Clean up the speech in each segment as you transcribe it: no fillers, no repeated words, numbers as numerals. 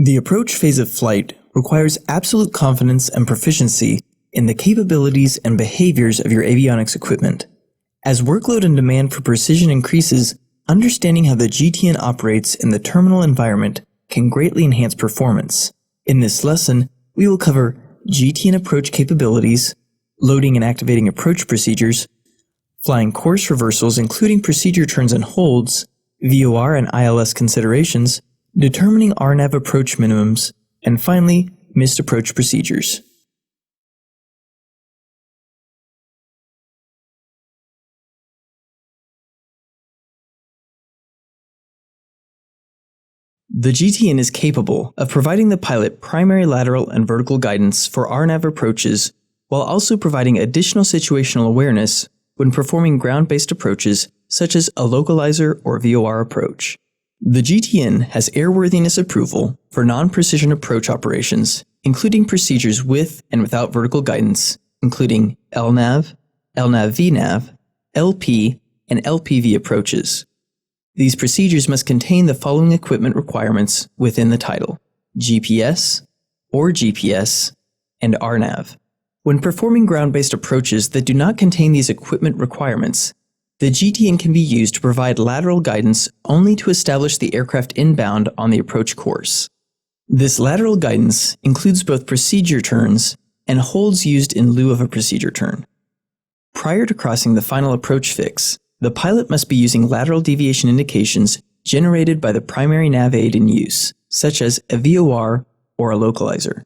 The approach phase of flight requires absolute confidence and proficiency in the capabilities and behaviors of your avionics equipment. As workload and demand for precision increases, understanding how the GTN operates in the terminal environment can greatly enhance performance. In this lesson, we will cover GTN approach capabilities, loading and activating approach procedures, flying course reversals including procedure turns and holds, VOR and ILS considerations, determining RNAV approach minimums, and finally, missed approach procedures. The GTN is capable of providing the pilot primary lateral and vertical guidance for RNAV approaches while also providing additional situational awareness when performing ground-based approaches such as a localizer or VOR approach. The GTN has airworthiness approval for non-precision approach operations, including procedures with and without vertical guidance, including LNAV, LNAV-VNAV, LP, and LPV approaches. These procedures must contain the following equipment requirements within the title: GPS, or GPS, and RNAV. When performing ground-based approaches that do not contain these equipment requirements, the GTN can be used to provide lateral guidance only to establish the aircraft inbound on the approach course. This lateral guidance includes both procedure turns and holds used in lieu of a procedure turn. Prior to crossing the final approach fix, the pilot must be using lateral deviation indications generated by the primary nav aid in use, such as a VOR or a localizer.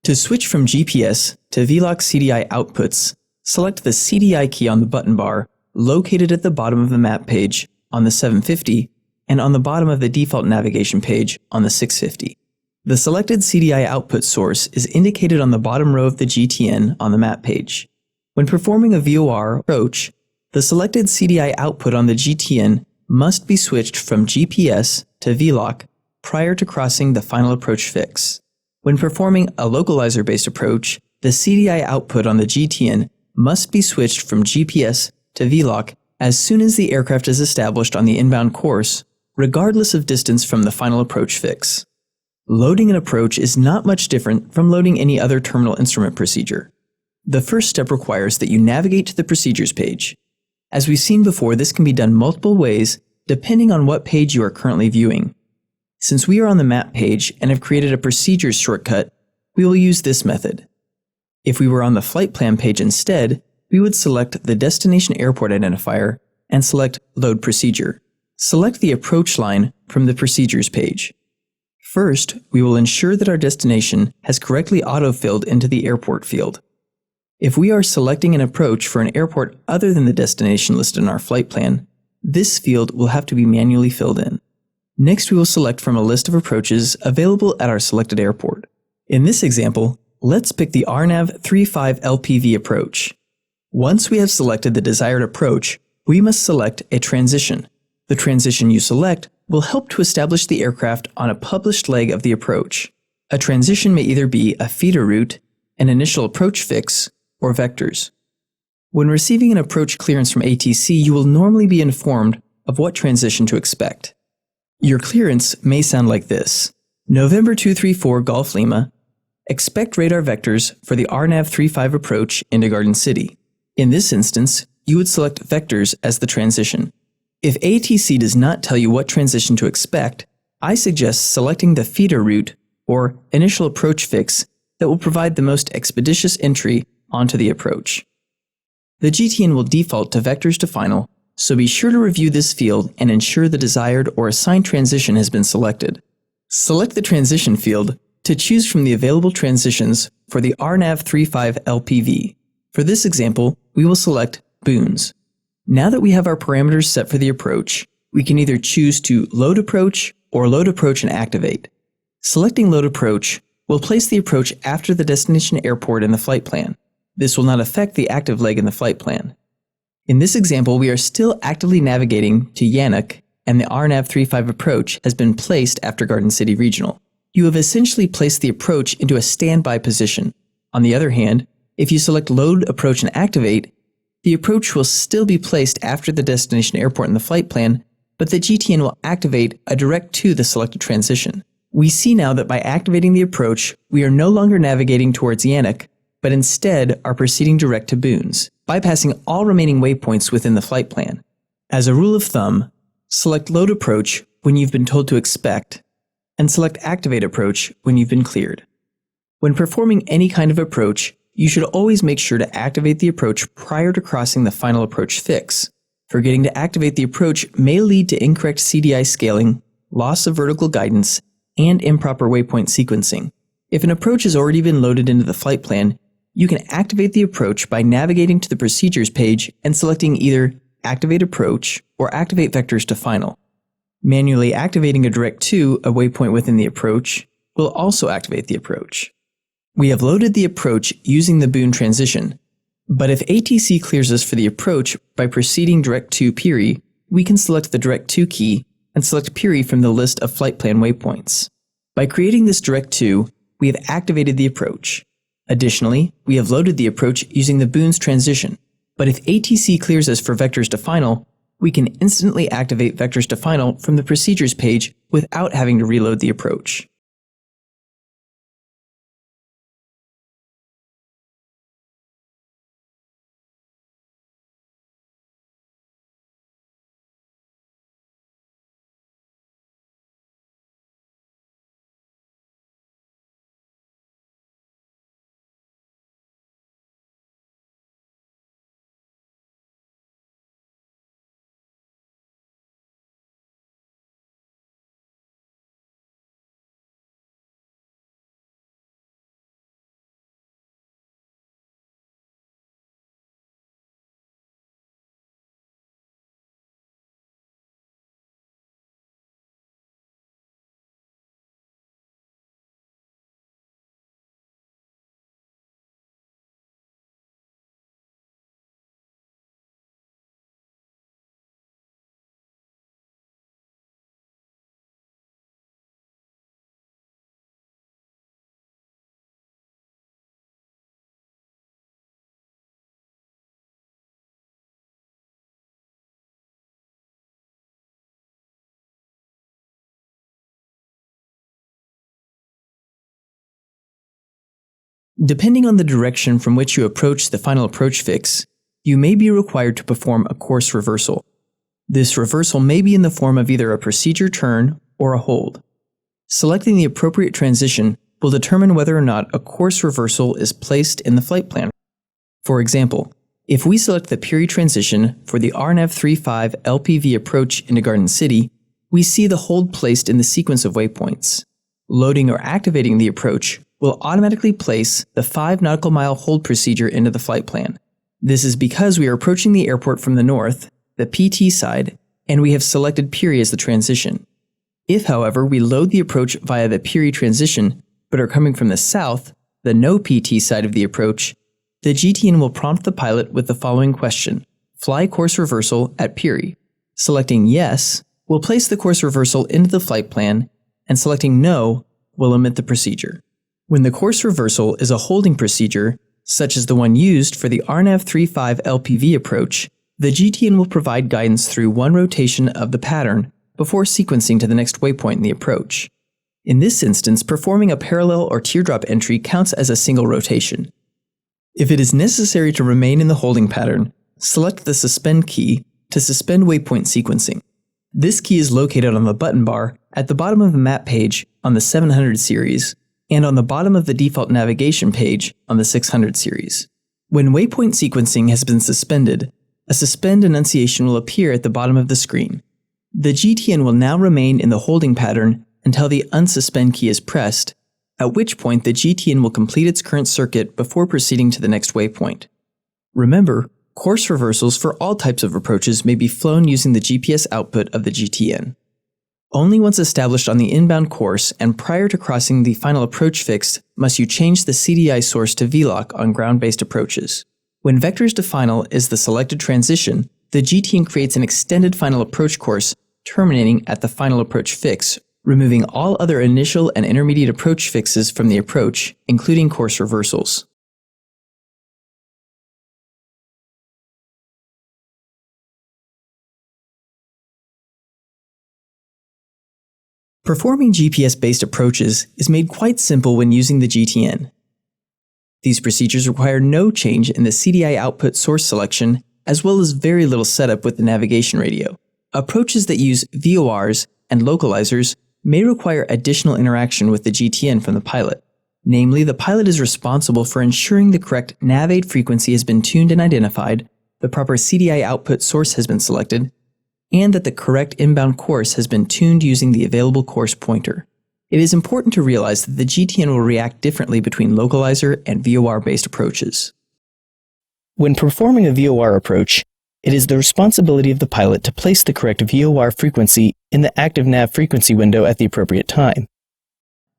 To switch from GPS to VLOC CDI outputs, select the CDI key on the button bar located at the bottom of the map page on the 750 and on the bottom of the default navigation page on the 650. The selected CDI output source is indicated on the bottom row of the GTN on the map page. When performing a VOR approach, the selected CDI output on the GTN must be switched from GPS to VLOC prior to crossing the final approach fix. When performing a localizer-based approach, the CDI output on the GTN must be switched from GPS to VLOC as soon as the aircraft is established on the inbound course, regardless of distance from the final approach fix. Loading an approach is not much different from loading any other terminal instrument procedure. The first step requires that you navigate to the procedures page. As we've seen before, this can be done multiple ways depending on what page you are currently viewing. Since we are on the map page and have created a procedures shortcut, we will use this method. If we were on the flight plan page instead, we would select the destination airport identifier and select Load Procedure. Select the approach line from the procedures page. First, we will ensure that our destination has correctly auto-filled into the airport field. If we are selecting an approach for an airport other than the destination listed in our flight plan, this field will have to be manually filled in. Next, we will select from a list of approaches available at our selected airport. In this example, let's pick the RNAV 35 LPV approach. Once we have selected the desired approach, we must select a transition. The transition you select will help to establish the aircraft on a published leg of the approach. A transition may either be a feeder route, an initial approach fix, or vectors. When receiving an approach clearance from ATC, you will normally be informed of what transition to expect. Your clearance may sound like this: November 234 Golf Lima, expect radar vectors for the RNAV 35 approach into Garden City. In this instance, you would select vectors as the transition. If ATC does not tell you what transition to expect, I suggest selecting the feeder route or initial approach fix that will provide the most expeditious entry onto the approach. The GTN will default to vectors to final, so be sure to review this field and ensure the desired or assigned transition has been selected. Select the transition field to choose from the available transitions for the RNAV 35 LPV. For this example, we will select Boons. Now that we have our parameters set for the approach, we can either choose to load approach or load approach and activate. Selecting load approach will place the approach after the destination airport in the flight plan. This will not affect the active leg in the flight plan. In this example, we are still actively navigating to Yanuk, and the RNAV 35 approach has been placed after Garden City Regional. You have essentially placed the approach into a standby position. On the other hand, if you select Load Approach and Activate, the approach will still be placed after the destination airport in the flight plan, but the GTN will activate a direct to the selected transition. We see now that by activating the approach, we are no longer navigating towards Yannick, but instead are proceeding direct to Boons, bypassing all remaining waypoints within the flight plan. As a rule of thumb, select Load Approach when you've been told to expect, and select Activate Approach when you've been cleared. When performing any kind of approach, you should always make sure to activate the approach prior to crossing the final approach fix. Forgetting to activate the approach may lead to incorrect CDI scaling, loss of vertical guidance, and improper waypoint sequencing. If an approach has already been loaded into the flight plan, you can activate the approach by navigating to the Procedures page and selecting either Activate Approach or Activate Vectors to Final. Manually activating a direct to a waypoint within the approach will also activate the approach. We have loaded the approach using the Boon transition, but if ATC clears us for the approach by proceeding direct to Piri, we can select the direct to key and select Piri from the list of flight plan waypoints. By creating this direct to, we have activated the approach. Additionally, we have loaded the approach using the Boon's transition, but if ATC clears us for Vectors to Final, we can instantly activate Vectors to Final from the Procedures page without having to reload the approach. Depending on the direction from which you approach the final approach fix, you may be required to perform a course reversal. This reversal may be in the form of either a procedure turn or a hold. Selecting the appropriate transition will determine whether or not a course reversal is placed in the flight plan. For example, if we select the Piri transition for the RNAV 35 LPV approach into Garden City, we see the hold placed in the sequence of waypoints. Loading or activating the approach will automatically place the 5 nautical mile hold procedure into the flight plan. This is because we are approaching the airport from the north, the PT side, and we have selected Piri as the transition. If, however, we load the approach via the Piri transition, but are coming from the south, the no PT side of the approach, the GTN will prompt the pilot with the following question: fly course reversal at Piri. Selecting yes will place the course reversal into the flight plan, and selecting no will omit the procedure. When the course reversal is a holding procedure, such as the one used for the RNAV 35 LPV approach, the GTN will provide guidance through one rotation of the pattern before sequencing to the next waypoint in the approach. In this instance, performing a parallel or teardrop entry counts as a single rotation. If it is necessary to remain in the holding pattern, select the Suspend key to suspend waypoint sequencing. This key is located on the button bar at the bottom of the map page on the 700 series and on the bottom of the default navigation page on the 600 series. When waypoint sequencing has been suspended, a suspend annunciation will appear at the bottom of the screen. The GTN will now remain in the holding pattern until the unsuspend key is pressed, at which point the GTN will complete its current circuit before proceeding to the next waypoint. Remember, course reversals for all types of approaches may be flown using the GPS output of the GTN. Only once established on the inbound course and prior to crossing the final approach fix must you change the CDI source to VLOC on ground-based approaches. When Vectors to Final is the selected transition, the GTN creates an extended final approach course terminating at the final approach fix, removing all other initial and intermediate approach fixes from the approach, including course reversals. Performing GPS-based approaches is made quite simple when using the GTN. These procedures require no change in the CDI output source selection, as well as very little setup with the navigation radio. Approaches that use VORs and localizers may require additional interaction with the GTN from the pilot. Namely, the pilot is responsible for ensuring the correct nav-aid frequency has been tuned and identified, the proper CDI output source has been selected, and that the correct inbound course has been tuned using the available course pointer. It is important to realize that the GTN will react differently between localizer and VOR-based approaches. When performing a VOR approach, it is the responsibility of the pilot to place the correct VOR frequency in the active nav frequency window at the appropriate time.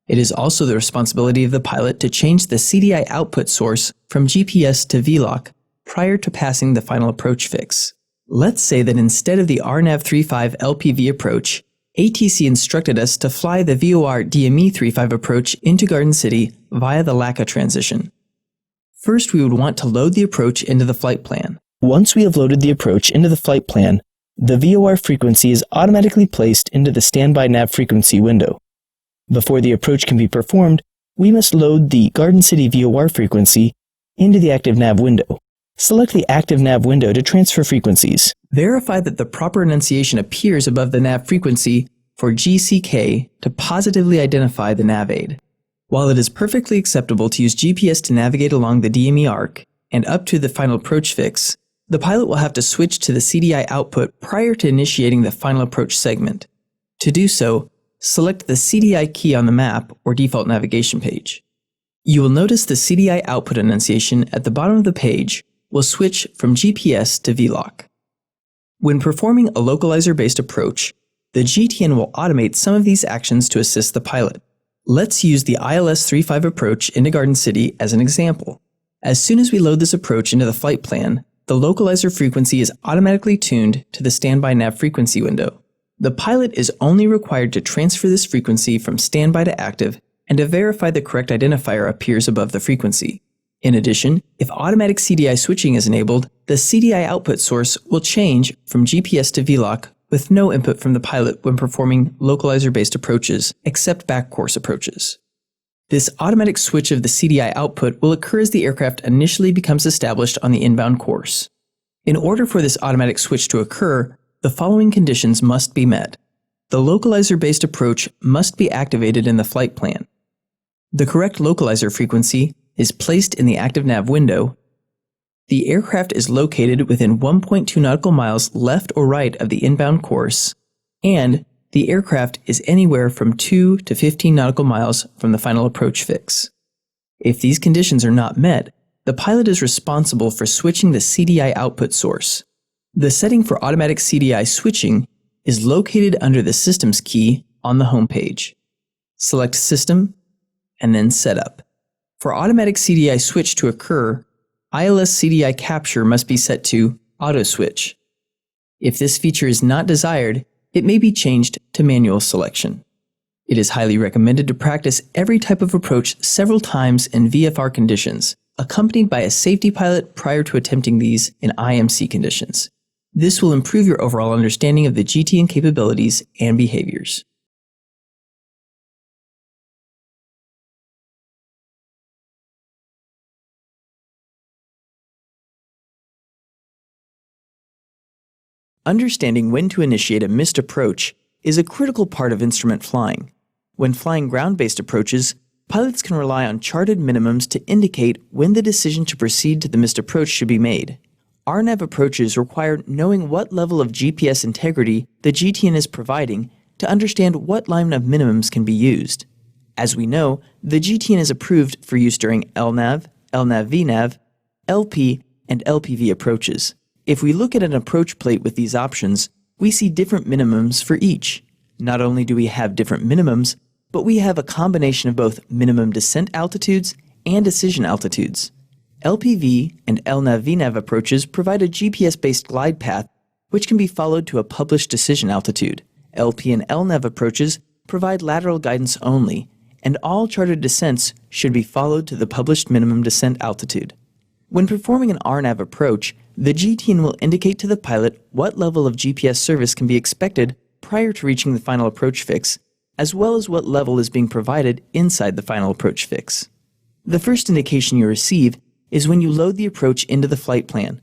It is also the responsibility of the pilot to change the CDI output source from GPS to VLOC prior to passing the final approach fix. Let's say that instead of the RNAV35 LPV approach, ATC instructed us to fly the VOR DME35 approach into Garden City via the LACA transition. First, we would want to load the approach into the flight plan. Once we have loaded the approach into the flight plan, the VOR frequency is automatically placed into the standby nav frequency window. Before the approach can be performed, we must load the Garden City VOR frequency into the active nav window. Select the active nav window to transfer frequencies. Verify that the proper enunciation appears above the nav frequency for GCK to positively identify the nav aid. While it is perfectly acceptable to use GPS to navigate along the DME arc and up to the final approach fix, the pilot will have to switch to the CDI output prior to initiating the final approach segment. To do so, select the CDI key on the map or default navigation page. You will notice the CDI output enunciation at the bottom of the page will switch from GPS to VLOC. When performing a localizer-based approach, the GTN will automate some of these actions to assist the pilot. Let's use the ILS-35 approach into Garden City as an example. As soon as we load this approach into the flight plan, the localizer frequency is automatically tuned to the standby nav frequency window. The pilot is only required to transfer this frequency from standby to active and to verify the correct identifier appears above the frequency. In addition, if automatic CDI switching is enabled, the CDI output source will change from GPS to VLOC with no input from the pilot when performing localizer-based approaches, except back-course approaches. This automatic switch of the CDI output will occur as the aircraft initially becomes established on the inbound course. In order for this automatic switch to occur, the following conditions must be met. The localizer-based approach must be activated in the flight plan. The correct localizer frequency is placed in the active nav window. The aircraft is located within 1.2 nautical miles left or right of the inbound course, and the aircraft is anywhere from 2 to 15 nautical miles from the final approach fix. If these conditions are not met, the pilot is responsible for switching the CDI output source. The setting for automatic CDI switching is located under the Systems key on the home page. Select System and then Setup. For automatic CDI switch to occur, ILS CDI capture must be set to Auto Switch. If this feature is not desired, it may be changed to manual selection. It is highly recommended to practice every type of approach several times in VFR conditions, accompanied by a safety pilot prior to attempting these in IMC conditions. This will improve your overall understanding of the GTN capabilities and behaviors. Understanding when to initiate a missed approach is a critical part of instrument flying. When flying ground-based approaches, pilots can rely on charted minimums to indicate when the decision to proceed to the missed approach should be made. RNAV approaches require knowing what level of GPS integrity the GTN is providing to understand what line of minimums can be used. As we know, the GTN is approved for use during LNAV, LNAV-VNAV, LP, and LPV approaches. If we look at an approach plate with these options, we see different minimums for each. Not only do we have different minimums, but we have a combination of both minimum descent altitudes and decision altitudes. LPV and LNAV-VNAV approaches provide a GPS-based glide path which can be followed to a published decision altitude. LP and LNAV approaches provide lateral guidance only, and all charted descents should be followed to the published minimum descent altitude. When performing an RNAV approach, the GTN will indicate to the pilot what level of GPS service can be expected prior to reaching the final approach fix, as well as what level is being provided inside the final approach fix. The first indication you receive is when you load the approach into the flight plan.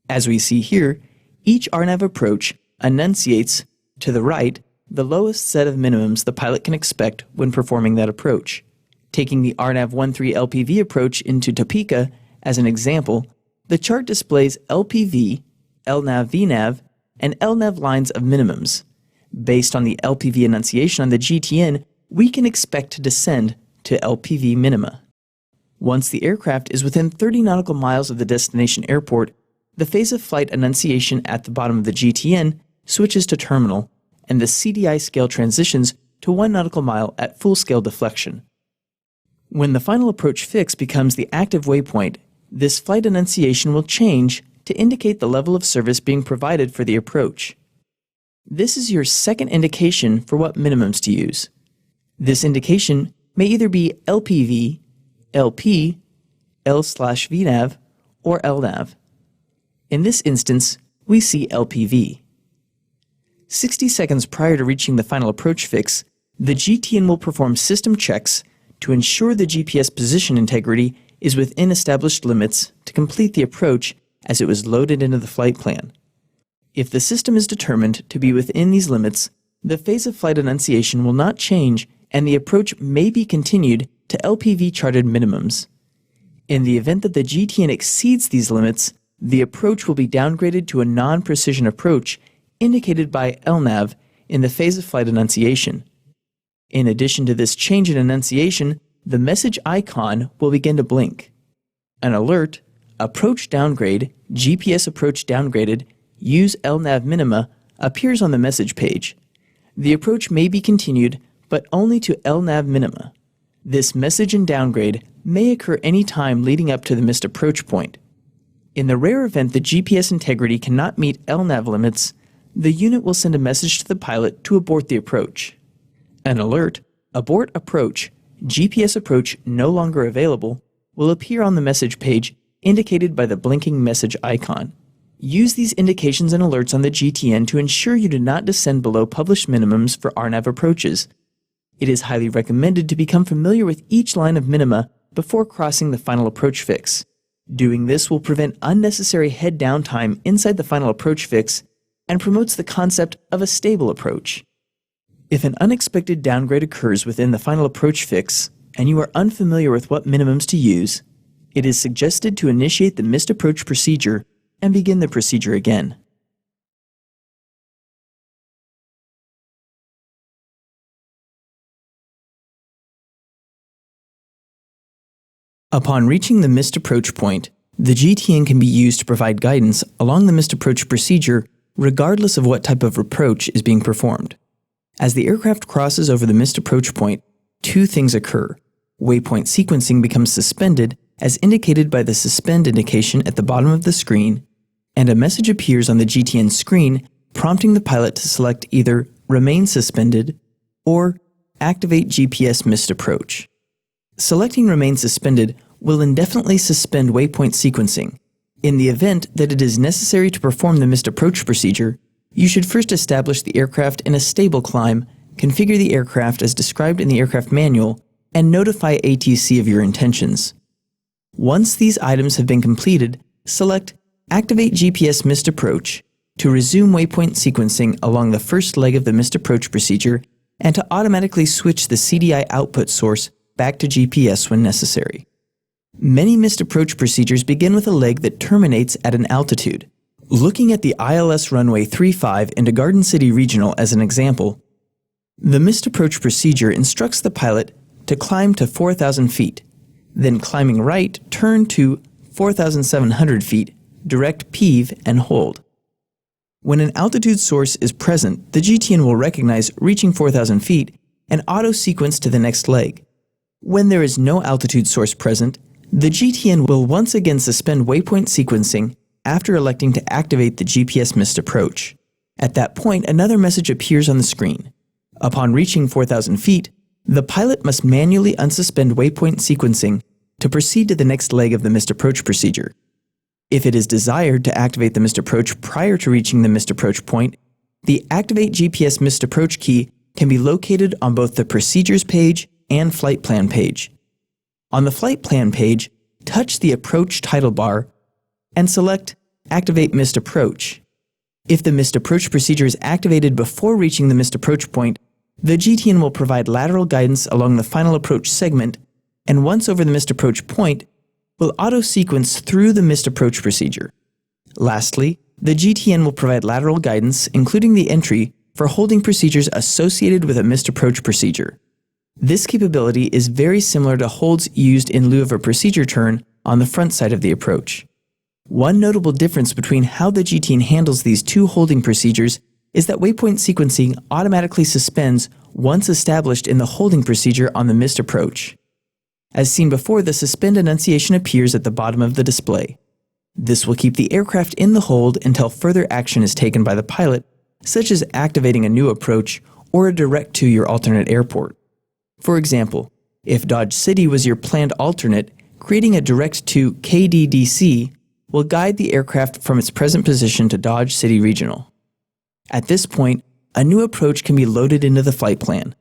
As we see here, each RNAV approach enunciates, to the right, the lowest set of minimums the pilot can expect when performing that approach. Taking the RNAV 13 LPV approach into Topeka as an example, the chart displays LPV, LNAV VNAV, and LNAV lines of minimums. Based on the LPV enunciation on the GTN, we can expect to descend to LPV minima. Once the aircraft is within 30 nautical miles of the destination airport, the phase of flight enunciation at the bottom of the GTN switches to terminal, and the CDI scale transitions to 1 nautical mile at full-scale deflection. When the final approach fix becomes the active waypoint, this flight enunciation will change to indicate the level of service being provided for the approach. This is your second indication for what minimums to use. This indication may either be LPV, LP, L/VNAV, or LNAV. In this instance, we see LPV. 60 seconds prior to reaching the final approach fix, the GTN will perform system checks to ensure the GPS position integrity is within established limits to complete the approach as it was loaded into the flight plan. If the system is determined to be within these limits, the phase of flight enunciation will not change and the approach may be continued to LPV charted minimums. In the event that the GTN exceeds these limits, the approach will be downgraded to a non-precision approach indicated by LNAV in the phase of flight enunciation. In addition to this change in enunciation, the message icon will begin to blink. An alert, approach downgrade, GPS approach downgraded, use LNAV minima appears on the message page. The approach may be continued, but only to LNAV minima. This message and downgrade may occur any time leading up to the missed approach point. In the rare event the GPS integrity cannot meet LNAV limits, the unit will send a message to the pilot to abort the approach. An alert, abort approach, GPS approach no longer available, will appear on the message page indicated by the blinking message icon. Use these indications and alerts on the GTN to ensure you do not descend below published minimums for RNAV approaches. It is highly recommended to become familiar with each line of minima before crossing the final approach fix. Doing this will prevent unnecessary head down time inside the final approach fix and promotes the concept of a stable approach. If an unexpected downgrade occurs within the final approach fix and you are unfamiliar with what minimums to use, it is suggested to initiate the missed approach procedure and begin the procedure again. Upon reaching the missed approach point, the GTN can be used to provide guidance along the missed approach procedure regardless of what type of approach is being performed. As the aircraft crosses over the missed approach point, two things occur. Waypoint sequencing becomes suspended as indicated by the suspend indication at the bottom of the screen, and a message appears on the GTN screen prompting the pilot to select either Remain Suspended or Activate GPS Missed Approach. Selecting Remain Suspended will indefinitely suspend waypoint sequencing. In the event that it is necessary to perform the missed approach procedure, you should first establish the aircraft in a stable climb, configure the aircraft as described in the aircraft manual, and notify ATC of your intentions. Once these items have been completed, select Activate GPS Missed Approach to resume waypoint sequencing along the first leg of the missed approach procedure and to automatically switch the CDI output source back to GPS when necessary. Many missed approach procedures begin with a leg that terminates at an altitude. Looking at the ILS runway 35 into Garden City Regional as an example, the missed approach procedure instructs the pilot to climb to 4,000 feet, then climbing right, turn to 4,700 feet, direct PEV, and hold. When an altitude source is present, the GTN will recognize reaching 4,000 feet and auto-sequence to the next leg. When there is no altitude source present, the GTN will once again suspend waypoint sequencing after electing to activate the GPS missed approach. At that point, another message appears on the screen. Upon reaching 4,000 feet, the pilot must manually unsuspend waypoint sequencing to proceed to the next leg of the missed approach procedure. If it is desired to activate the missed approach prior to reaching the missed approach point, the Activate GPS Missed Approach key can be located on both the Procedures page and Flight Plan page. On the Flight Plan page, touch the Approach title bar and select Activate Missed Approach. If the missed approach procedure is activated before reaching the missed approach point, the GTN will provide lateral guidance along the final approach segment, and once over the missed approach point, will auto-sequence through the missed approach procedure. Lastly, the GTN will provide lateral guidance, including the entry for holding procedures associated with a missed approach procedure. This capability is very similar to holds used in lieu of a procedure turn on the front side of the approach. One notable difference between how the GTN handles these two holding procedures is that waypoint sequencing automatically suspends once established in the holding procedure on the missed approach. As seen before, the suspend annunciation appears at the bottom of the display. This will keep the aircraft in the hold until further action is taken by the pilot, such as activating a new approach or a direct to your alternate airport. For example, if Dodge City was your planned alternate, creating a direct to KDDC will guide the aircraft from its present position to Dodge City Regional. At this point, a new approach can be loaded into the flight plan.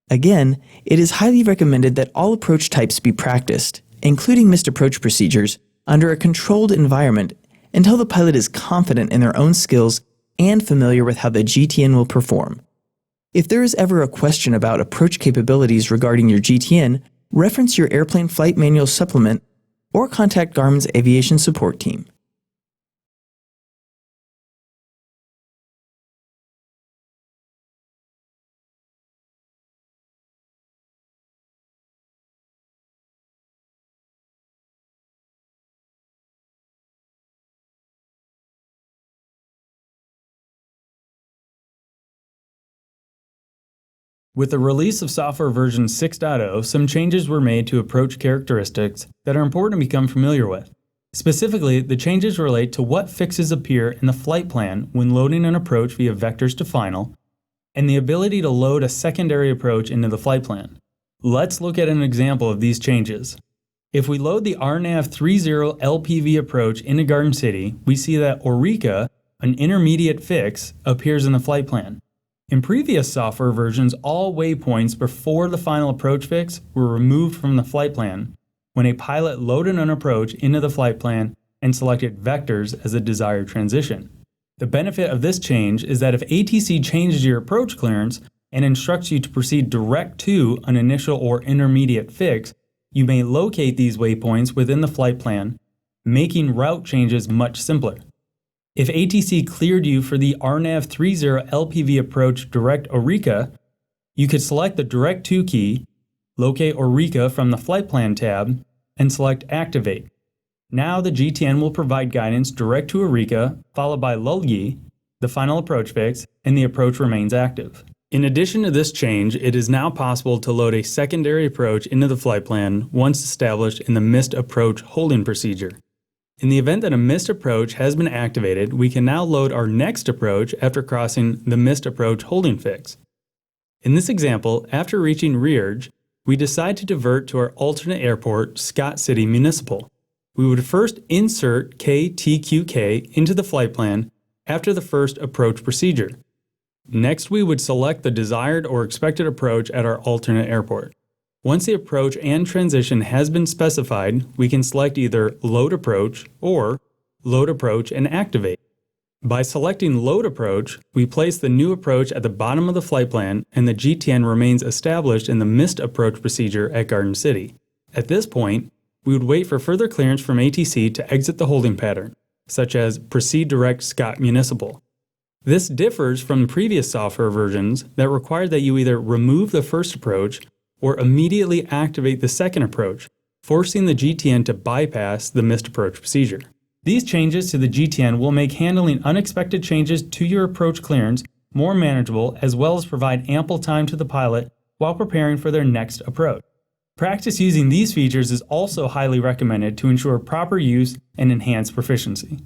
Again, it is highly recommended that all approach types be practiced, including missed approach procedures, under a controlled environment until the pilot is confident in their own skills and familiar with how the GTN will perform. If there is ever a question about approach capabilities regarding your GTN, reference your airplane flight manual supplement or contact Garmin's aviation support team. With the release of software version 6.0, some changes were made to approach characteristics that are important to become familiar with. Specifically, the changes relate to what fixes appear in the flight plan when loading an approach via vectors to final, and the ability to load a secondary approach into the flight plan. Let's look at an example of these changes. If we load the RNAV 30 LPV approach into Garden City, we see that Eureka, an intermediate fix, appears in the flight plan. In previous software versions, all waypoints before the final approach fix were removed from the flight plan when a pilot loaded an approach into the flight plan and selected vectors as a desired transition. The benefit of this change is that if ATC changes your approach clearance and instructs you to proceed direct to an initial or intermediate fix, you may locate these waypoints within the flight plan, making route changes much simpler. If ATC cleared you for the RNAV 30 LPV approach direct Eureka, you could select the Direct To key, locate Eureka from the Flight Plan tab, and select Activate. Now the GTN will provide guidance direct to Eureka, followed by LULGI, the final approach fix, and the approach remains active. In addition to this change, it is now possible to load a secondary approach into the flight plan once established in the missed approach holding procedure. In the event that a missed approach has been activated, we can now load our next approach after crossing the missed approach holding fix. In this example, after reaching Rearge, we decide to divert to our alternate airport, Scott City Municipal. We would first insert KTQK into the flight plan after the first approach procedure. Next, we would select the desired or expected approach at our alternate airport. Once the approach and transition has been specified, we can select either Load Approach or Load Approach and Activate. By selecting Load Approach, we place the new approach at the bottom of the flight plan and the GTN remains established in the missed approach procedure at Garden City. At this point, we would wait for further clearance from ATC to exit the holding pattern, such as Proceed Direct Scott Municipal. This differs from previous software versions that required that you either remove the first approach or immediately activate the second approach, forcing the GTN to bypass the missed approach procedure. These changes to the GTN will make handling unexpected changes to your approach clearance more manageable, as well as provide ample time to the pilot while preparing for their next approach. Practice using these features is also highly recommended to ensure proper use and enhance proficiency.